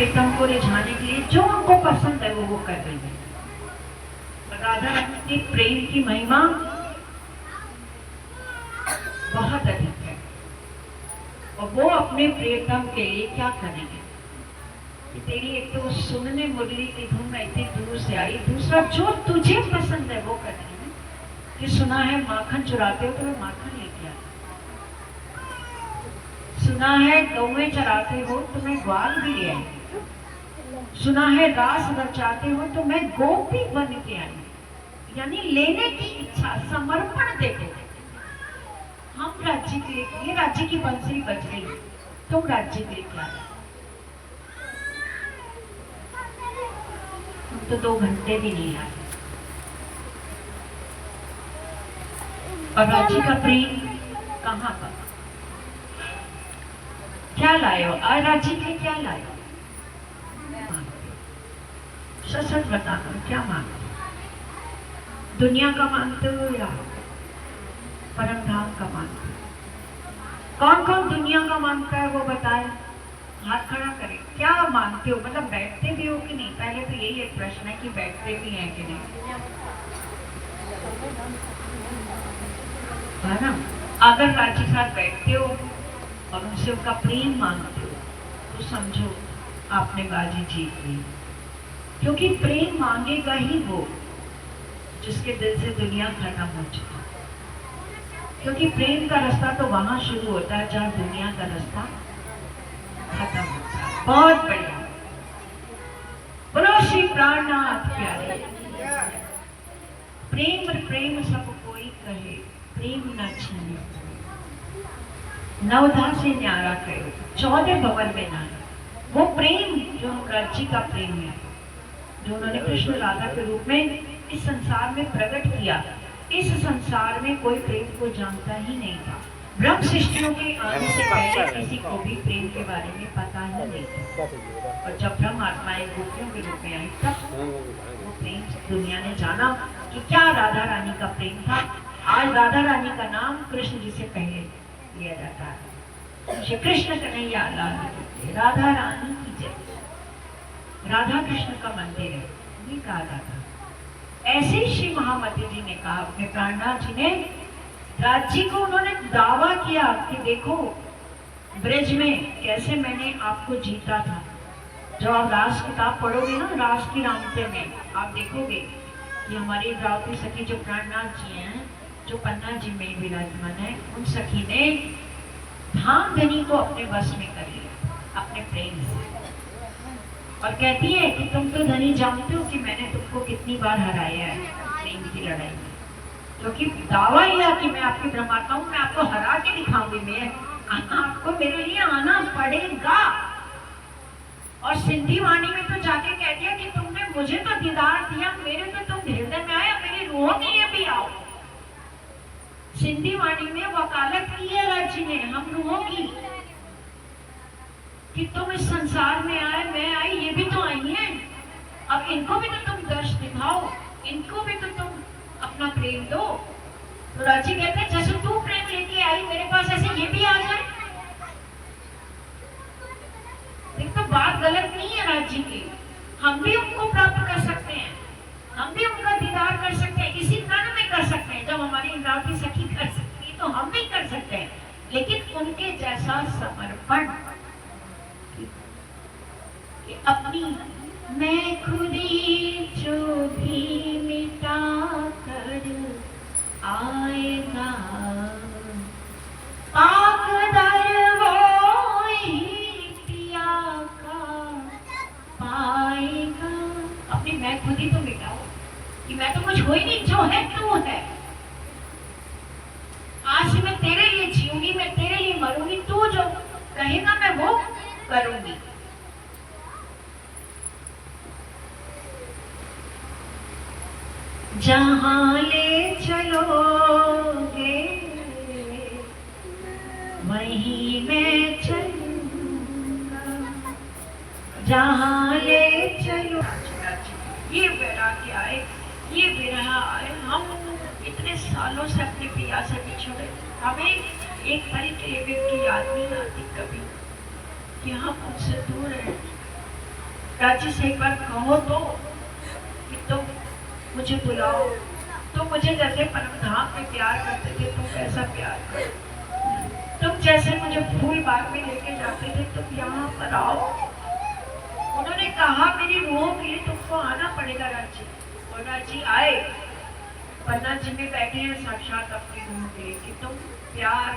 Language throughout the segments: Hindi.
प्रीतम को रिझाने के लिए जो उनको पसंद है वो कर रही है। राधा रानी की प्रेम की महिमा बहुत अधिक है और वो अपने प्रियतम के लिए क्या करेंगे। तेरी एक तो सुनने मुरली की धुन इतनी दूर से आई, दूसरा जो तुझे पसंद है वो कर रही है। कि सुना है माखन चुराते हो तो मैं माखन लेके आती, सुना है गौएं चराते हो तो मैं ग्वाल भी ले आई, सुना है रास रचाते हो तो मैं गोपी बन के आई। यानी लेने की इच्छा, समर्पण देखो। हम राज्य के लिए, ये राज्य की बंसुरी बज गई, तुम राज्य के लिए क्या, तुम तो 2 घंटे भी नहीं आए और राज्य का प्रेम कहाँ पर, क्या लाए हो? आज राज्य के लिए क्या लाए हो? सच सच बताना, क्या मांगते हो? दुनिया का मांगते हो या परम धाम का मांगते हो? कौन कौन दुनिया का मांगता है वो बताए, हाथ खड़ा करें। क्या मांगते हो? मतलब बैठते भी हो कि नहीं? पहले तो यही एक प्रश्न है कि बैठते भी हैं कि नहीं, है ना? अगर राज्य के साथ बैठते हो और उनसे उनका प्रेम मांगते हो तो समझो आपने बाजी जीत ली। क्योंकि प्रेम मांगेगा ही वो जिसके दिल से दुनिया खत्म हो चुकी। क्योंकि प्रेम का रास्ता तो वहां शुरू होता है जहां दुनिया का रास्ता खत्म होता है। बहुत बढ़िया, बोलो श्री प्राणनाथ प्यारे। प्रेम प्रेम सब कोई कहे, प्रेम न छीने, नवधा से न्यारा करो, 14 भवन में ना। वो प्रेम जो राज्य का प्रेम है, जो उन्होंने कृष्ण राधा के रूप में इस संसार में प्रकट किया। इस संसार में कोई प्रेम को जानता ही नहीं था। ब्रह्म सृष्टियों के आने से पहले किसी को भी प्रेम के बारे में पता ही नहीं था। और जब ब्रह्म आत्माएं गोपियों के रूप में आई तब वो प्रेम दुनिया ने जाना कि क्या राधा रानी का प्रेम था। आज राधा रानी का नाम कृष्ण जी से पहले लिया जाता है। श्री कृष्ण कन्हैया लाल की, राधा रानी की जय। राधा कृष्ण का मंदिर है, ये कहा जाता है। ऐसे ही श्री महामती जी ने कहा, अपने प्राणनाथ जी ने राज्य को उन्होंने दावा किया कि देखो ब्रज में कैसे मैंने आपको जीता था। जब आप रास किताब पढ़ोगे ना, रास की रामते में आप देखोगे कि हमारी द्रावती सखी जो प्राणनाथ जी हैं, जो पन्ना जी में विराजमान है, उन सखी ने धाम धनी को अपने वश में कर लिया अपने प्रेम से। और कहती है कि तुम तो धनी जानते हो कि मैंने तुमको कितनी बार हराया है प्रेम की लड़ाई में। क्योंकि दावा लिया कि मैं आपकी ब्रह्माता हूँ, मैं आपको हरा के दिखाऊंगी, मैं आपको मेरे लिए आना पड़ेगा। और सिंधी वाणी में तो जाके कह दिया कि तुमने मुझे तो दीदार दिया, मेरे तो तुम हृदय में आए, मेरी रूह के लिए भी आओ। सिंधी वाणी में वकालत की है राज्य ने हम रूहों की कि तुम इस संसार में आए, मैं आई, ये भी तो आई हैं। अब इनको भी तो तुम दर्श दिखाओ, इनको भी तो तुम अपना प्रेम दो। तो राजी कहते हैं जैसे तू प्रेम लेके आई मेरे पास, ऐसे ये भी आ जाए। देख तो बात गलत नहीं है राज्य की, हम भी उनको प्राप्त कर सकते हैं, हम भी उनका दीदार कर सकते हैं, इसी क्षण में कर सकते हैं। जब हमारी इंद्रावती सखी कर सकती है तो हम भी कर सकते हैं, लेकिन उनके जैसा समर्पण कि अपनी मैं खुदी जो भी मिटा कर आएगा, पाक दर वो ही पिया का पाएगा। अपनी मैं खुदी तो मिटाओ कि मैं तो कुछ हो ही नहीं, जो है तू है। आज से मैं तेरे लिए जीऊंगी, मैं तेरे लिए मरूंगी, तू जो कहेगा मैं वो करूंगी। जहां ले चलोगे वहीं मैं चलूंगा, जहां ले चलो। ये वैराग्य आए, ये विरह आए। हम इतने सालों से अपने पिया से बिछड़े, हमें एक पल के लिए भी उनकी याद नहीं आती कभी कि हम उनसे दूर हैं। राजी से एक बार कहो तो कि तुम मुझे बुलाओ, तुम मुझे जैसे परमधाम में प्यार करते थे तुम ऐसा प्यार करो, तुम जैसे मुझे फूल बाग में लेके जाते थे तुम यहाँ पर आओ। उन्होंने कहा मेरी रूह के लिए तुमको आना पड़ेगा राजी। और राजी आए, पन्ना जी में बैठे हैं साक्षात अपनी रूह के लिए कि तुम प्यार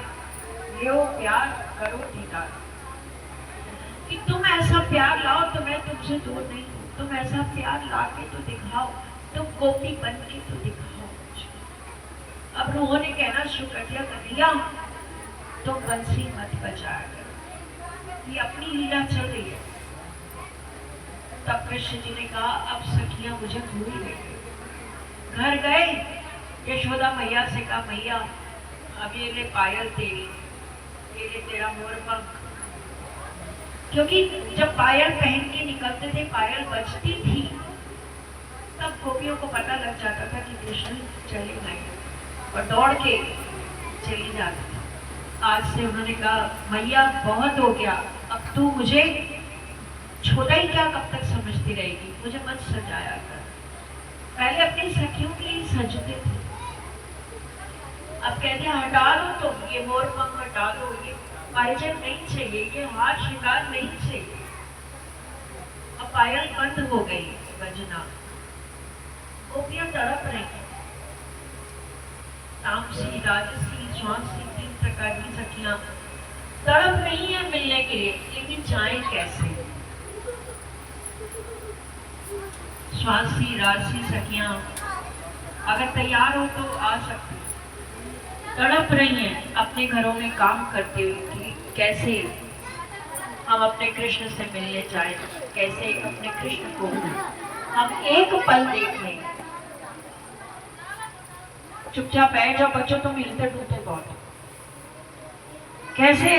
लो, प्यार करो दीदार, कि तुम ऐसा प्यार लाओ तो मैं तुमसे दूर नहीं हूँ, तुम ऐसा प्यार ला के तो दिखाओ, तुम गोपी बन के तो दिखाओ। अब रूहों ने कहना शुरू कर दिया, कन्हैया तुम बंसी मत बजाया करो, ये अपनी लीला चल रही है। तब कृष्ण जी ने कहा अब सखियां मुझे भूल गई। घर गए, यशोदा मैया से कहा मैया अब ये ले पायल तेरी, ये ले तेरा मोरपंख। क्योंकि जब पायल पहन के निकलते थे, पायल बजती थी, तब गोपियों को पता लग जाता था कि कृष्ण चले गए और दौड़ के चली जाती थी। आज से उन्होंने कहा मैया बहुत हो गया, अब तू मुझे छोटा ही क्या कब तक समझती रहेगी, मुझे मत सजाया कर। पहले अपनी सखियों के लिए सजते थे, अब कहते हैं हटा दो, तो ये मोरपंख हटा दो, ये पायजन नहीं चाहिए, ये हार श्रृंगार नहीं चाहिए। अब पायल बंद हो गई बजना, गोपियां तड़प रही हैं। तामसी, राजसी, स्वांसी, 3 प्रकार की सखियां तड़प रही है मिलने के लिए, लेकिन जाएं कैसे। स्वांसी राजसी सखियां अगर तैयार हो तो आ सकती, तड़प रही हैं अपने घरों में काम करते हुए कि कैसे हम अपने कृष्ण से मिलने जाएं, कैसे अपने कृष्ण को हम एक पल देख लें। चुपचाप बैठ जाओ बच्चों, तुम हिलते डूबते बहुत। कैसे